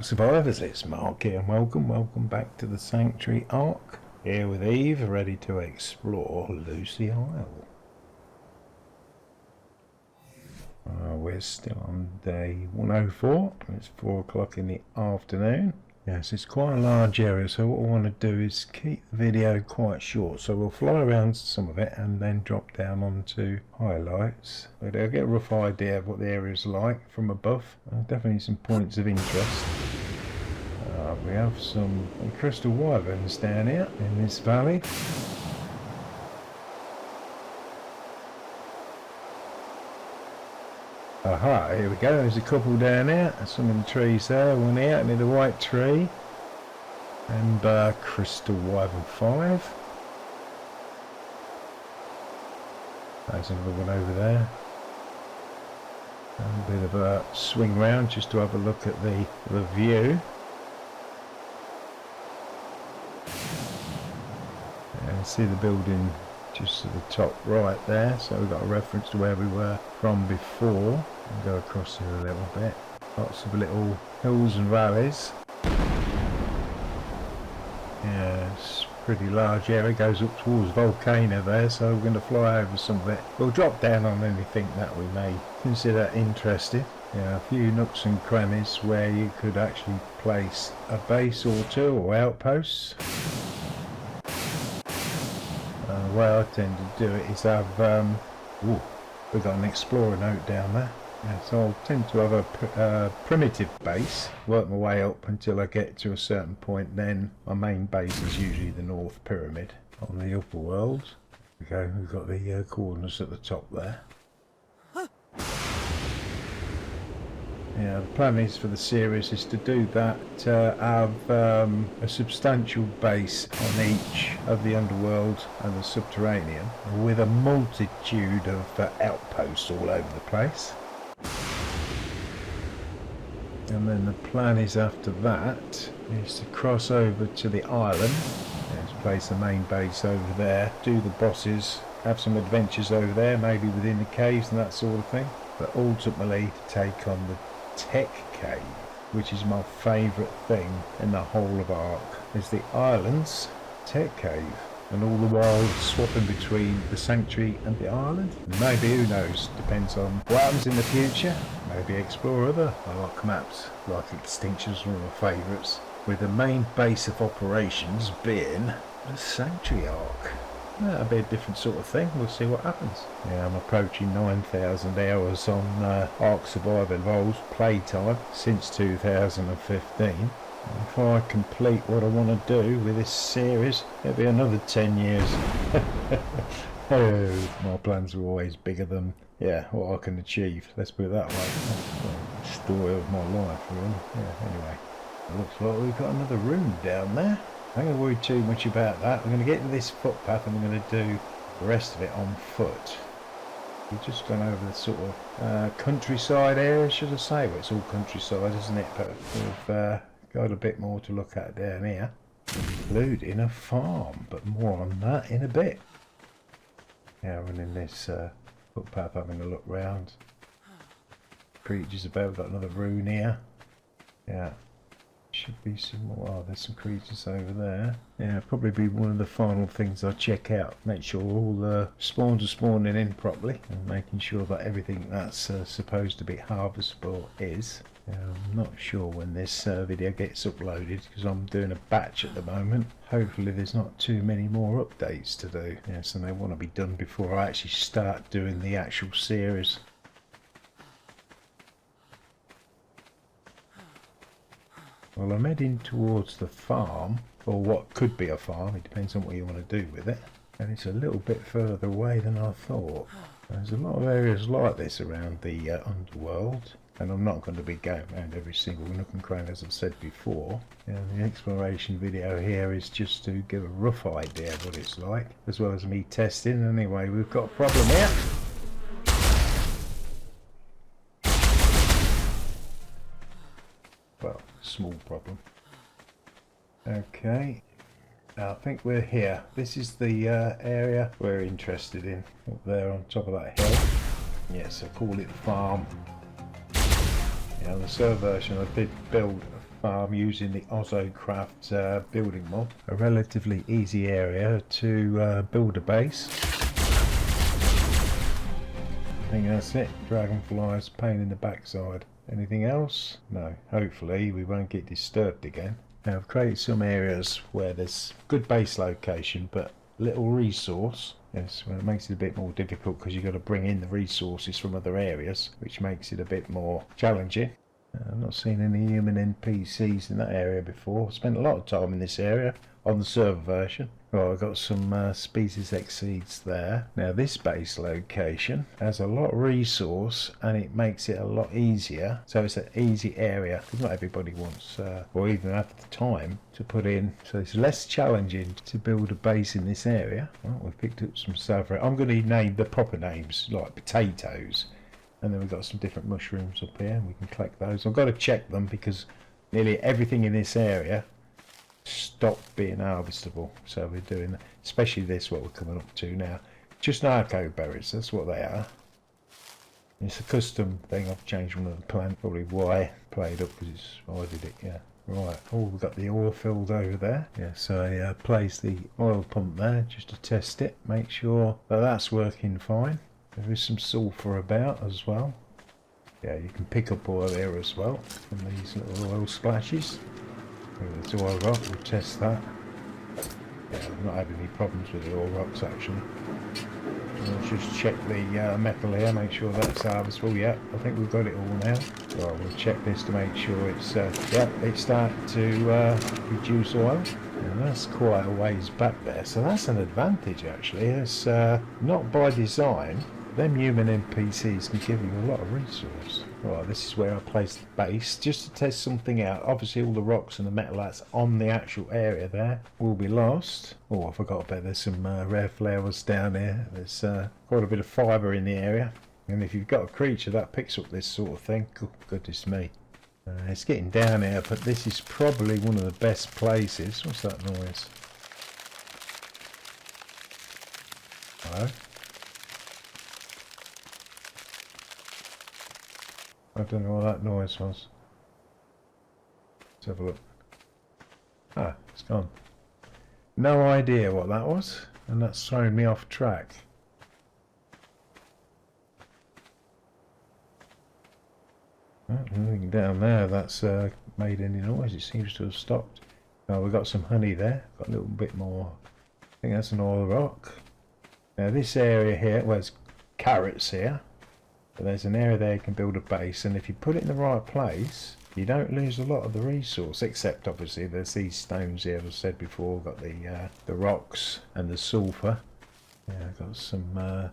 Ark Survivors, it's Mark here and welcome back to the Sanctuary Ark. Here with Eve, ready to explore Lucy Isle. We're still on day 104, it's 4 o'clock in the afternoon. Yes, it's quite a large area, so what I want to do is keep the video quite short. So we'll fly around some of it and then drop down onto highlights. But I'll get a rough idea of what the area is like from above. Definitely some points of interest. We have some crystal wyverns down here in this valley. Aha, here we go, there's a couple down here, some in the trees there, one here near the white tree. And crystal wyvern 5. There's another one over there. And a bit of a swing round just to have a look at the view. And see the building just to the top right there, so we've got a reference to where we were from before. And go across here a little bit. Lots of little hills and valleys. Yeah, it's a pretty large area, goes up towards Volcano there, so we're going to fly over some of it. We'll drop down on anything that we may consider interesting. Yeah, a few nooks and crannies where you could actually place a base or two or outposts. The way I tend to do it is have, we've got an explorer note down there. Yeah, so I'll tend to have a primitive base, work my way up until I get to a certain point, then my main base is usually the North Pyramid on the upper world. Okay, we've got the coordinates at the top there. Yeah, the plan is for the series is to do that, have a substantial base on each of the underworld and the subterranean, with a multitude of outposts all over the place. And then the plan is after that is to cross over to the island, and to place the main base over there, do the bosses, have some adventures over there, maybe within the caves and that sort of thing, but ultimately to take on the Tech Cave, which is my favourite thing in the whole of Ark, is the island's Tech Cave, and all the while swapping between the Sanctuary and the island. And maybe, who knows, depends on what happens in the future, maybe explore other Ark maps, like Extinction's one of my favourites, with the main base of operations being the Sanctuary Ark. That'll be a different sort of thing, we'll see what happens. Yeah, I'm approaching 9,000 hours on Ark Survivor Evolved's playtime since 2015. And if I complete what I want to do with this series, it'll be another 10 years. Oh, my plans are always bigger than, what I can achieve, let's put it that way. That's the story of my life, really. Yeah, anyway, it looks like we've got another room down there. I'm not going to worry too much about that. We're going to get to this footpath and we're going to do the rest of it on foot. We've just gone over the sort of countryside area, should I say. Well, it's all countryside, isn't it? But we've got a bit more to look at down here. Including a farm, but more on that in a bit. Yeah, running this footpath, having a look round. Creatures about, we've got another rune here. Yeah. Should be some more. Oh, there's some creatures over there. Yeah, probably be one of the final things I check out. Make sure all the spawns are spawning in properly, and making sure that everything that's supposed to be harvestable is. I'm not sure when this video gets uploaded because I'm doing a batch at the moment. Hopefully there's not too many more updates to do. Yes, and they want to be done before I actually start doing the actual series. Well, I'm heading towards the farm, or what could be a farm, it depends on what you want to do with it. And it's a little bit further away than I thought. There's a lot of areas like this around the underworld, and I'm not going to be going around every single nook and cranny as I've said before. The exploration video here is just to give a rough idea of what it's like, as well as me testing. Anyway, we've got a problem here. Well, small problem. Okay, I think we're here. This is the area we're interested in, up there on top of that hill. Yes, I call it farm. Yeah, on the server version I did build farm using the Ozocraft building mod. A relatively easy area to build a base. I think that's it. Dragonflies, pain in the backside. Anything else? No. Hopefully we won't get disturbed again. Now I've created some areas where there's good base location but little resource. Yes, well, it makes it a bit more difficult because you've got to bring in the resources from other areas, which makes it a bit more challenging. I've not seen any human NPCs in that area before. Spent a lot of time in this area on the server version. Right, I've got some species exceeds there. Now this base location has a lot of resource and it makes it a lot easier. So it's an easy area because not everybody wants or even have the time to put in. So it's less challenging to build a base in this area. Well, we've picked up some stuff. I'm going to name the proper names like potatoes. And then we've got some different mushrooms up here and we can collect those. I've got to check them because nearly everything in this area stopped being harvestable. So we're doing that. Especially this, what we're coming up to now. Just narco berries, that's what they are. It's a custom thing. I've changed one of the plant. Probably why I played up because it's I did it, yeah. Right, oh, we've got the oil filled over there. Yeah, so I placed the oil pump there just to test it. Make sure that that's working fine. There is some sulphur about as well. Yeah, you can pick up oil here as well from these little oil splashes. It's oil rock, we'll test that. Yeah, I've not had any problems with the oil rocks actually. Let's just check the metal here, make sure that's harvestable. Yeah, I think we've got it all now. Right, we'll check this to make sure it's, yeah, it's starting to produce oil. And that's quite a ways back there, so that's an advantage actually. It's not by design. Them human NPCs can give you a lot of resource. Right, this is where I placed the base, just to test something out. Obviously all the rocks and the metal that's on the actual area there will be lost. Oh, I forgot about there's some rare flowers down here. There's quite a bit of fibre in the area. And if you've got a creature that picks up this sort of thing, goodness me. It's getting down here, but this is probably one of the best places. What's that noise? Hello? I don't know what that noise was. Let's have a look. Ah, it's gone. No idea what that was, and that's thrown me off track. Nothing down there that's made any noise. It seems to have stopped. Oh, we've got some honey there. Got a little bit more. I think that's an oil rock. Now this area here, well, there's carrots here. But there's an area there you can build a base, and if you put it in the right place, you don't lose a lot of the resource. Except obviously there's these stones here. As I said before, got the rocks and the sulphur. Yeah, I've got some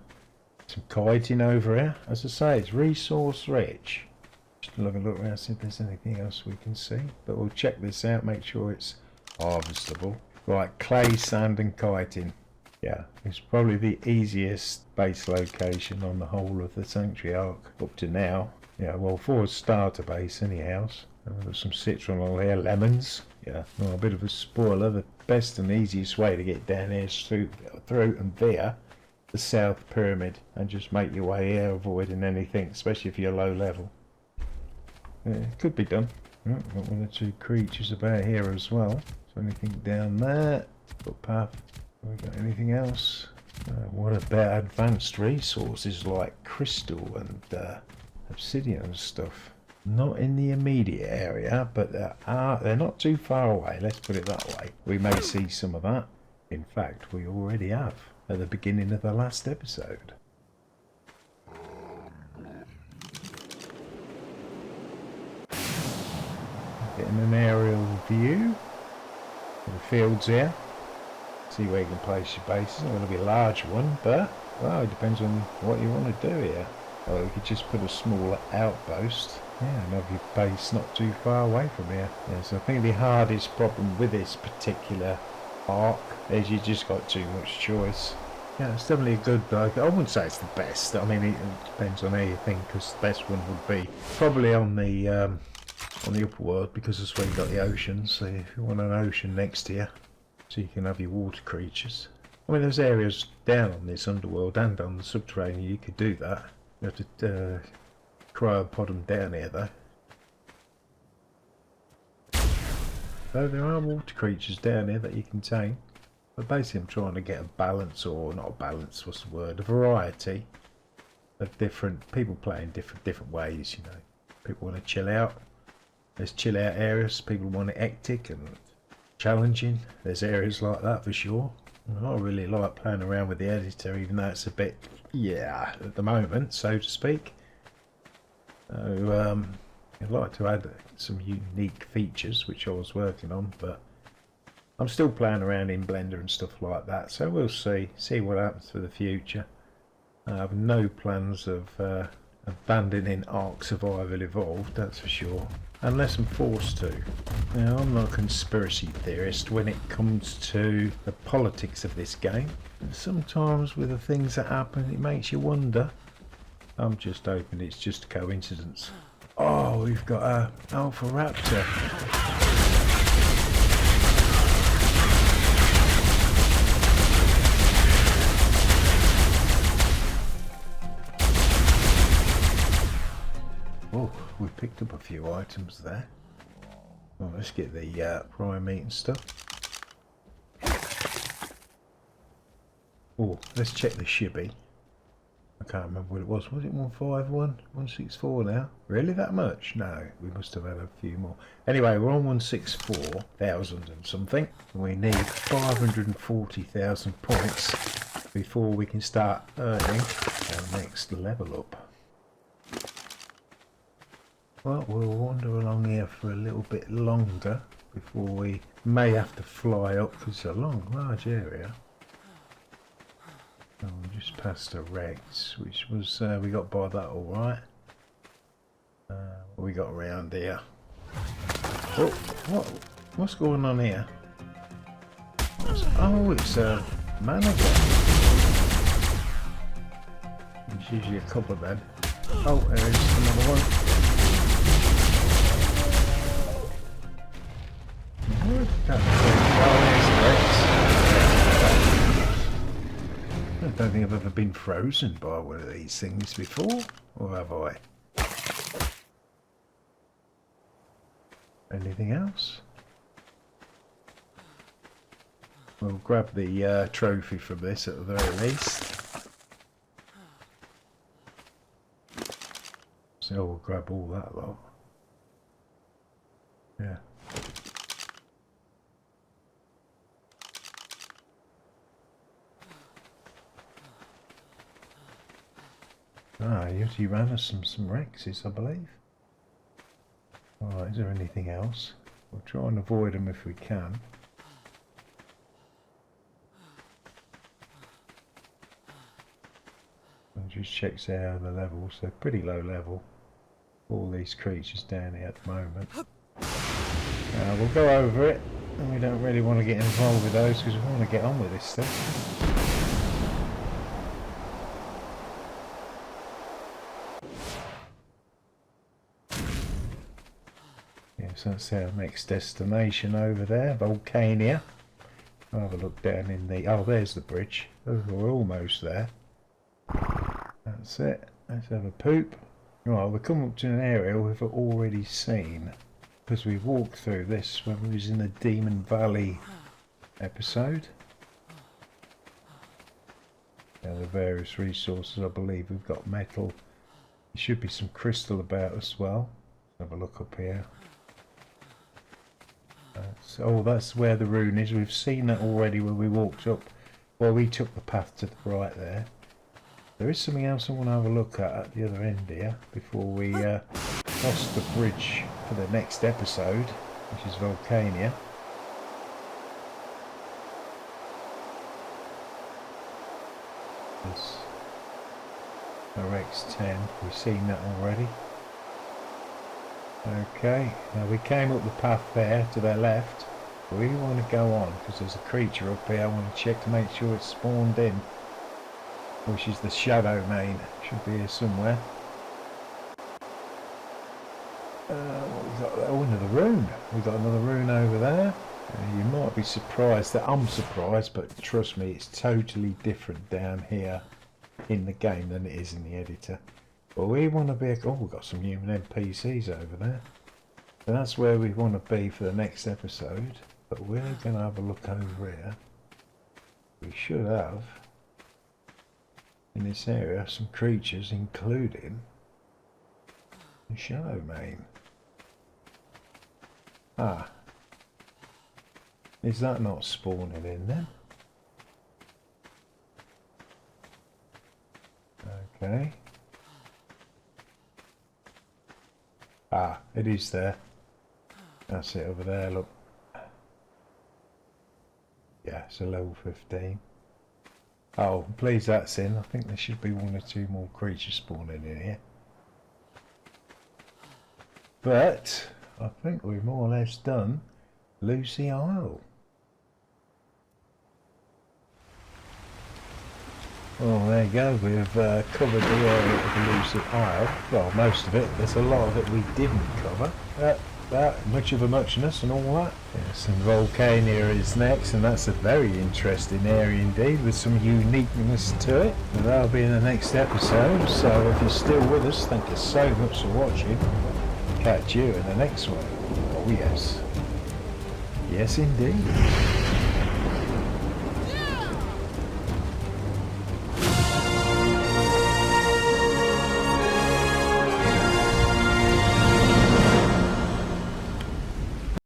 chitin over here. As I say, it's resource rich. Just have a look around, see if there's anything else we can see. But we'll check this out, make sure it's harvestable. Right, clay, sand and chitin. Yeah, it's probably the easiest base location on the whole of the Sanctuary Ark up to now. Yeah, well, for a starter base anyhow. We've got some citronal here, lemons. Yeah, well, a bit of a spoiler. The best and easiest way to get down here is through and via the South Pyramid, and just make your way here, avoiding anything, especially if you're low level. It could be done. Oh, got one or two creatures about here as well. So anything down there? Footpath. Have we got anything else? What about advanced resources like crystal and obsidian and stuff? Not in the immediate area, but they're not too far away, let's put it that way. We may see some of that. In fact, we already have at the beginning of the last episode. Getting an aerial view of the fields here. See where you can place your base. It's not going to be a large one, but well, it depends on what you want to do here. Or you could just put a smaller outpost. Yeah, and have your base not too far away from here. Yeah, so I think the hardest problem with this particular arc is you just got too much choice. Yeah, it's definitely a good though. I wouldn't say it's the best. I mean, it depends on how you think, because the best one would be probably on the upper world, because that's where you got the ocean. So if you want an ocean next to you, so you can have your water creatures. I mean, there's areas down on this underworld and on the subterranean you could do that. You have to cryopod them down here though. So there are water creatures down here that you can tame. But basically I'm trying to get a balance, or not a balance, what's the word? A variety of different people playing different ways, you know. People want to chill out. There's chill out areas. People want it hectic and challenging. There's areas like that for sure. And I really like playing around with the editor, even though it's a bit, yeah, at the moment, so to speak. So I'd like to add some unique features, which I was working on, but I'm still playing around in Blender and stuff like that. So we'll see what happens for the future. I have no plans of abandoning Ark Survival Evolved, that's for sure, unless I'm forced to. Now, I'm not a conspiracy theorist when it comes to the politics of this game. Sometimes with the things that happen, it makes you wonder. I'm just hoping it's just a coincidence. Oh, we've got a Alpha Raptor. Oh, we picked up a few items there. Well, let's get the prime meat and stuff. Oh, let's check the shibby. I can't remember what it was. Was it 151? 164 now? Really that much? No, we must have had a few more. Anyway, we're on 164,000 and something. We need 540,000 points before we can start earning our next level up. Well, we'll wander along here for a little bit longer before we may have to fly up, because it's a long, large area. Oh, we just passed a Rex, which was, we got by that alright. What we got around here? Oh, what's going on here? Oh, it's a manager. There's usually a couple of them. Oh, there's another one. I don't think I've ever been frozen by one of these things before, or have I? Anything else? We'll grab the trophy from this at the very least. So we'll grab all that lot. Yeah. Ah, he ran us some Rexes, I believe. Alright, is there anything else? We'll try and avoid them if we can. And just checks out the levels, they're pretty low level. All these creatures down here at the moment. We'll go over it, and we don't really want to get involved with those because we want to get on with this stuff. So that's our next destination over there, Volcania. I'll have a look down in the... Oh, there's the bridge. Oh, we're almost there. That's it. Let's have a poop. Right, we're coming up to an area we've already seen, because we walked through this when we was in the Demon Valley episode. Now the various resources, I believe we've got metal. There should be some crystal about as well. Let's have a look up here. Oh, that's where the rune is. We've seen that already when we walked up. Well, we took the path to the right there. There is something else I want to have a look at the other end here before we cross the bridge for the next episode, which is Volcania. There's RX-10. We've seen that already. Okay, now we came up the path there to their left. We want to go on because there's a creature up here. I want to check to make sure it's spawned in, which is the Shadow Main. Should be here somewhere. What we got there? Oh, another rune. We got another rune over there. You might be surprised that I'm surprised, but trust me, it's totally different down here in the game than it is in the editor. But we want to be... Oh, we've got some human NPCs over there. So that's where we want to be for the next episode. But we're going to have a look over here. We should have, in this area, some creatures, including the Shadow Mane. Ah. Is that not spawning in then? Okay. Ah, it is there. That's it over there, look. Yeah, it's a level 15. Oh, please that's in. I think there should be one or two more creatures spawning in here. But I think we've more or less done Lucy Isle. Well, there you go. We've covered the area of Lucy Isle. Well, most of it. There's a lot of it we didn't cover. That much of a muchness and all that. Yes, and Volcania is next, and that's a very interesting area indeed, with some uniqueness to it. And that'll be in the next episode. So if you're still with us, thank you so much for watching. Catch you in the next one. Oh yes. Yes indeed.